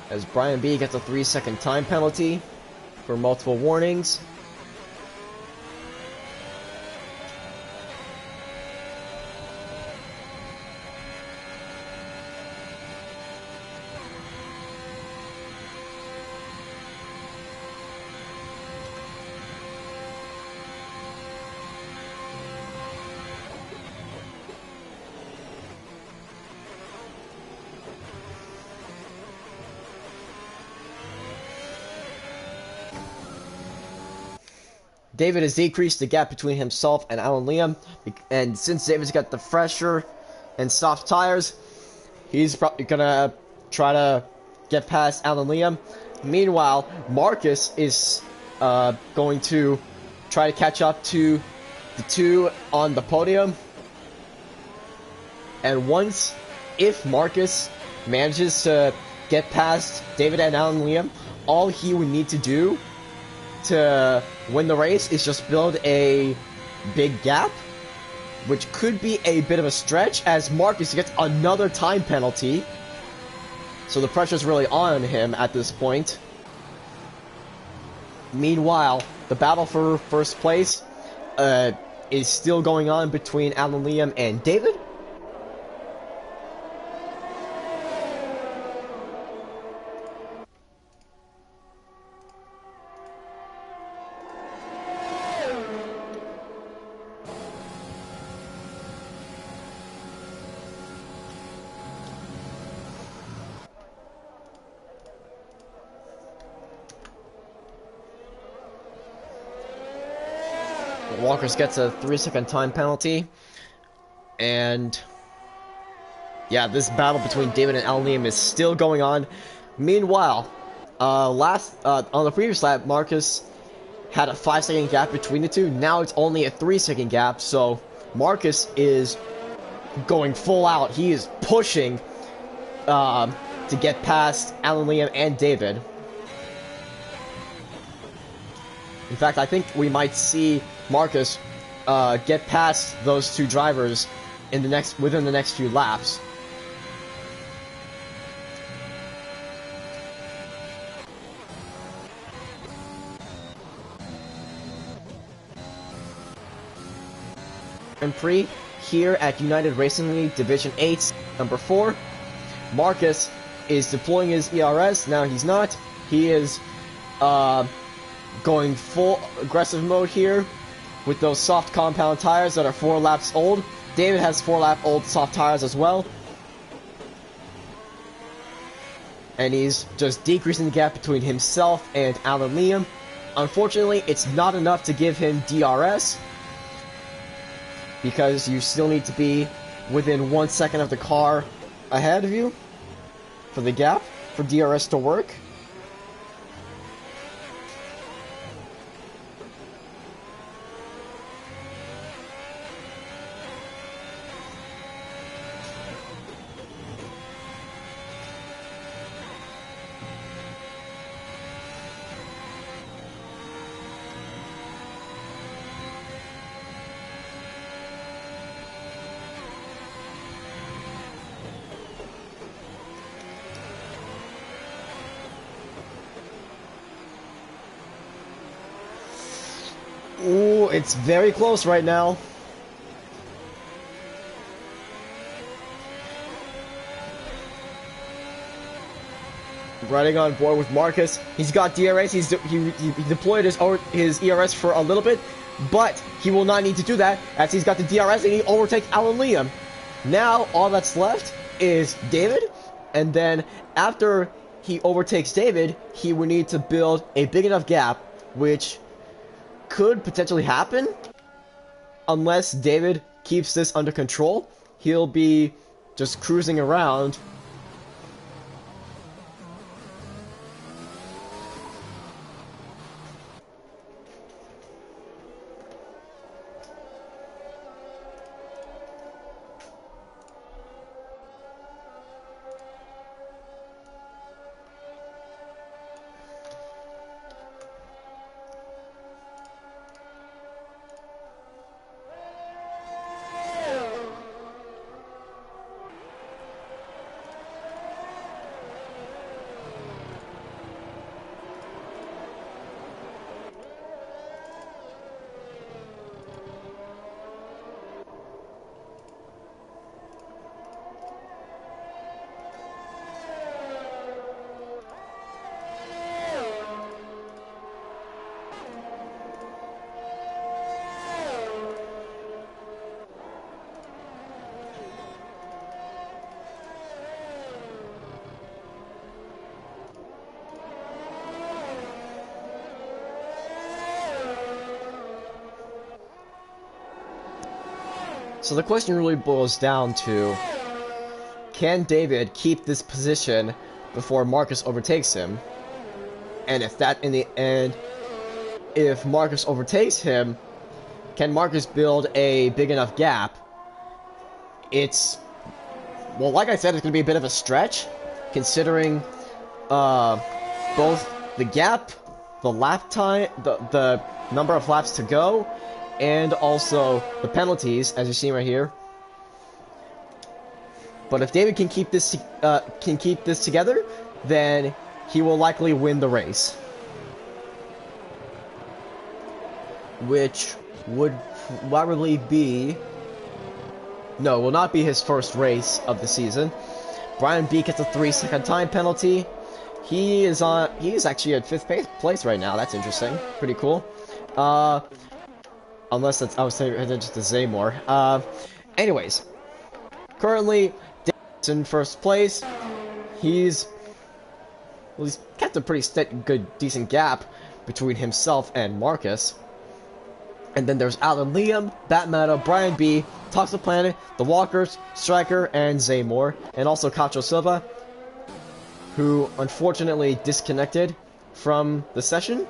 As Brian B gets a 3-second time penalty for multiple warnings. David has decreased the gap between himself and Alan Liam, and since David's got the fresher and soft tires, he's probably gonna try to get past Alan Liam. Meanwhile, Marcus is going to try to catch up to the two on the podium, and if Marcus manages to get past David and Alan Liam, all he would need to do to win the race is just build a big gap, which could be a bit of a stretch as Marcus gets another time penalty. So the pressure's really on him at this point. Meanwhile, the battle for first place is still going on between Alan Liam and David. Walkers gets a 3-second time penalty, and yeah, this battle between David and Alan Liam is still going on. Meanwhile, on the previous lap, Marcus had a 5-second gap between the two. Now it's only a 3-second gap, so Marcus is going full out. He is pushing to get past Alan Liam and David. In fact, I think we might see Marcus get past those two drivers within the next few laps. Grand Prix here at United Racing League Division 8, number 4. Marcus is deploying his ERS. Now he's not. He is going full aggressive mode here with those soft compound tires that are 4 laps old. David has 4-lap old soft tires as well. And he's just decreasing the gap between himself and Alan Liam. Unfortunately, it's not enough to give him DRS, because you still need to be within 1 second of the car ahead of you for the gap for DRS to work. Ooh, it's very close right now. Riding on board with Marcus. He's got DRS. He deployed his ERS for a little bit, but he will not need to do that as he's got the DRS and he overtakes Alan Liam. Now all that's left is David, and then after he overtakes David, he will need to build a big enough gap, which could potentially happen unless David keeps this under control. He'll be just cruising around. So the question really boils down to, can David keep this position before Marcus overtakes him? And if Marcus overtakes him, can Marcus build a big enough gap? Well, like I said, it's going to be a bit of a stretch, considering both the gap, the lap time, the number of laps to go, and also the penalties, as you see right here. But if David can keep this together, then he will likely win the race, which would probably be will not be his first race of the season. Brian B gets a 3-second time penalty. He is actually at 5th place right now. That's interesting. Pretty cool. Unless that's, I was saying just to Zaymore. Anyways, currently David's in 1st place. He's kept a pretty decent gap between himself and Marcus. And then there's Alan Liam, Batmata, Brian B, Toxic Planet, The Walkers, Striker, and Zaymore, and also Cacho Silva, who unfortunately disconnected from the session.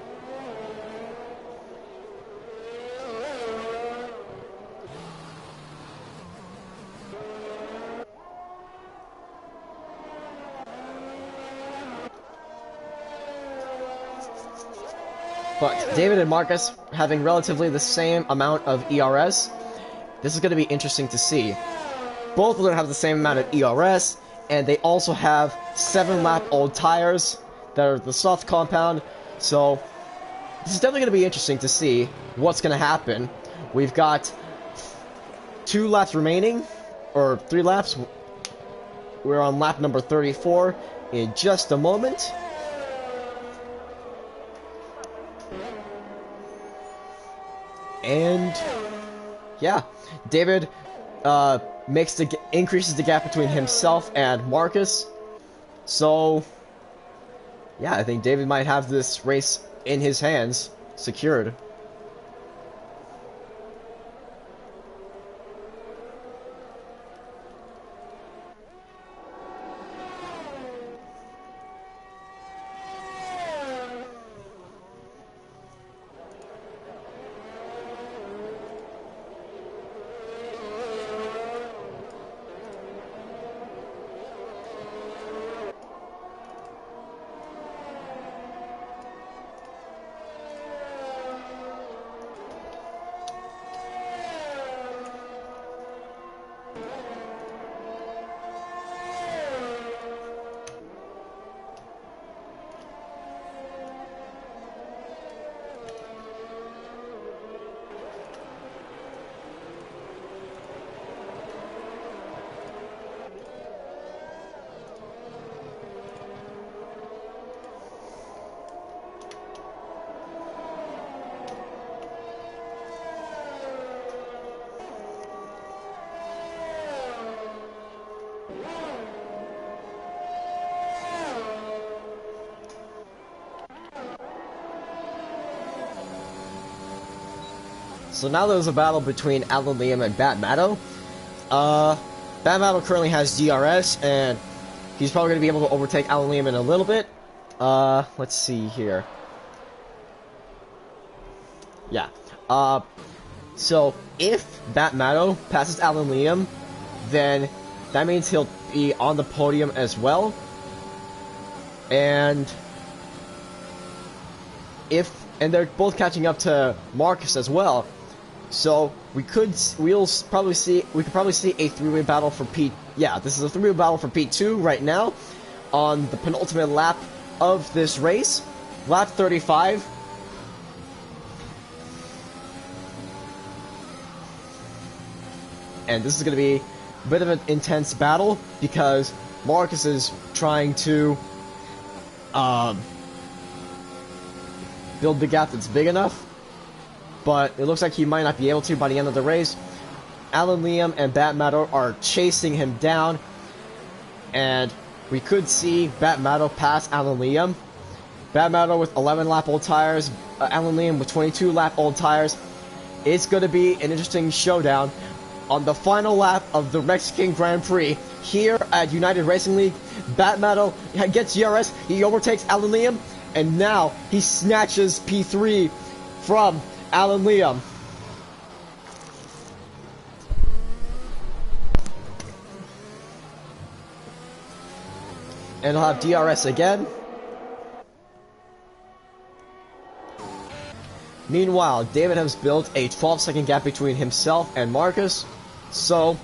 But David and Marcus having relatively the same amount of ERS. This is going to be interesting to see. Both of them have the same amount of ERS, and they also have 7-lap-old tires that are the soft compound. So this is definitely going to be interesting to see what's going to happen. We've got 2 laps remaining, or 3 laps. We're on lap number 34 in just a moment. And yeah, David increases the gap between himself and Marcus. So yeah, I think David might have this race in his hands, secured. So now there's a battle between Alan Liam and Batmata. Batmata currently has DRS, and he's probably going to be able to overtake Alan Liam in a little bit. Let's see here. Yeah. So if Batmata passes Alan Liam, then that means he'll be on the podium as well. And they're both catching up to Marcus as well. So we could probably see a 3-way battle for P. Yeah, this is a 3-way battle for P2 right now on the penultimate lap of this race, lap 35. And this is going to be a bit of an intense battle because Marcus is trying to build the gap that's big enough, but it looks like he might not be able to by the end of the race. Alan Liam and Batmata are chasing him down, and we could see Batmata pass Alan Liam. Batmata with 11-lap-old tires, Alan Liam with 22-lap-old tires. It's going to be an interesting showdown on the final lap of the Mexican Grand Prix here at United Racing League. Batmata gets DRS, he overtakes Alan Liam, and now he snatches P3 from Alan Liam. And he'll have DRS again. Meanwhile, David has built a 12-second gap between himself and Marcus. So,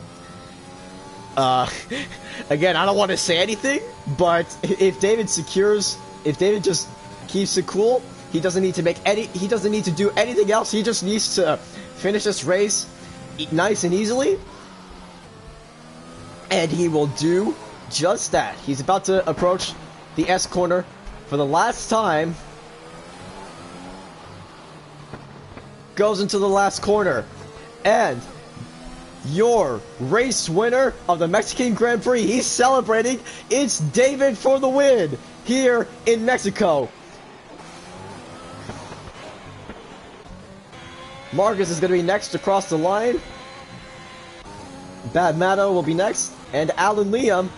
again, I don't want to say anything, but if David just keeps it cool, he doesn't need to do anything else. He just needs to finish this race nice and easily, and he will do just that. He's about to approach the S corner for the last time. Goes into the last corner, and your race winner of the Mexican Grand Prix, he's celebrating. It's David for the win here in Mexico. Marcus is going to be next to cross the line. Bad Matto will be next, and Alan Liam.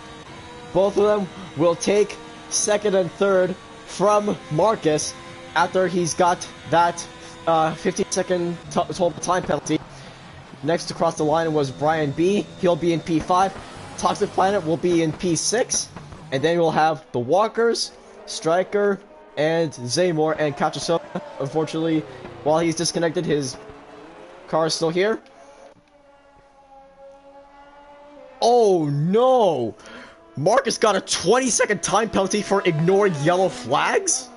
Both of them will take second and third from Marcus after he's got that 15-second total time penalty. Next to cross the line was Brian B. He'll be in P5. Toxic Planet will be in P6. And then we'll have the Walkers, Striker, and Zaymore and Cachasola. Unfortunately, while he's disconnected, his car is still here. Oh no! Marcus got a 20-second time penalty for ignoring yellow flags?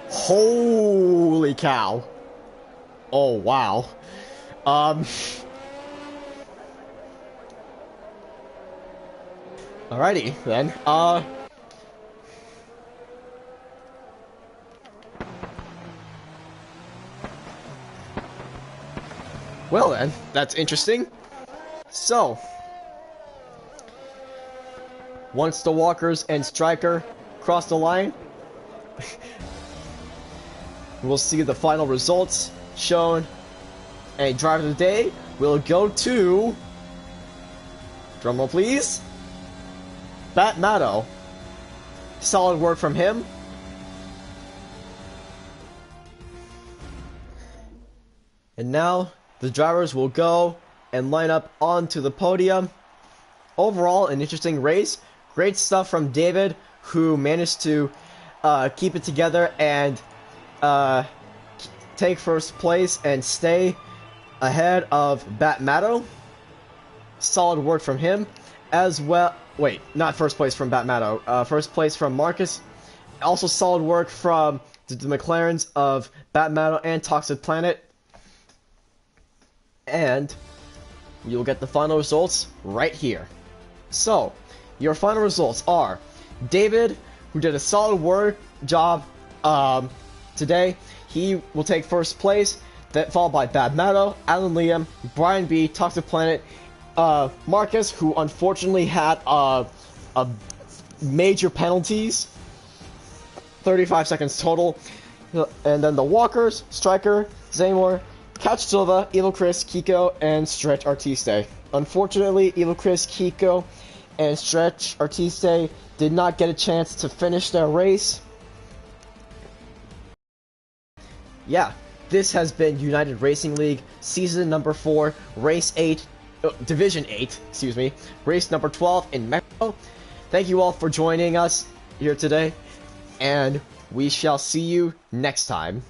Holy cow. Oh wow. Alrighty then. Well then, that's interesting. So, once the Walkers and Striker cross the line, we'll see the final results shown. And driver of the day will go to, drumroll please, Bat Matto. Solid work from him. And now the drivers will go and line up onto the podium. Overall, an interesting race. Great stuff from David, who managed to keep it together and take first place and stay ahead of Bat Matto. Solid work from him as well. Wait, not first place from Bat Matto. First place from Marcus. Also solid work from the McLarens of Bat Matto and Toxic Planet. And you'll get the final results right here. So, your final results are David, who did a solid job today. He will take first place, then followed by Bad Matto, Alan Liam, Brian B, Toxic Planet, Marcus, who unfortunately had a major penalties, 35 seconds total, and then the Walkers, Striker, Zaymore, Couch Silva, Evil Chris, Kiko, and Stretch Artiste. Unfortunately, Evil Chris, Kiko, and Stretch Artiste did not get a chance to finish their race. Yeah, this has been United Racing League Season number 4, Race 8, Division 8, excuse me, Race number 12 in Mexico. Thank you all for joining us here today, and we shall see you next time.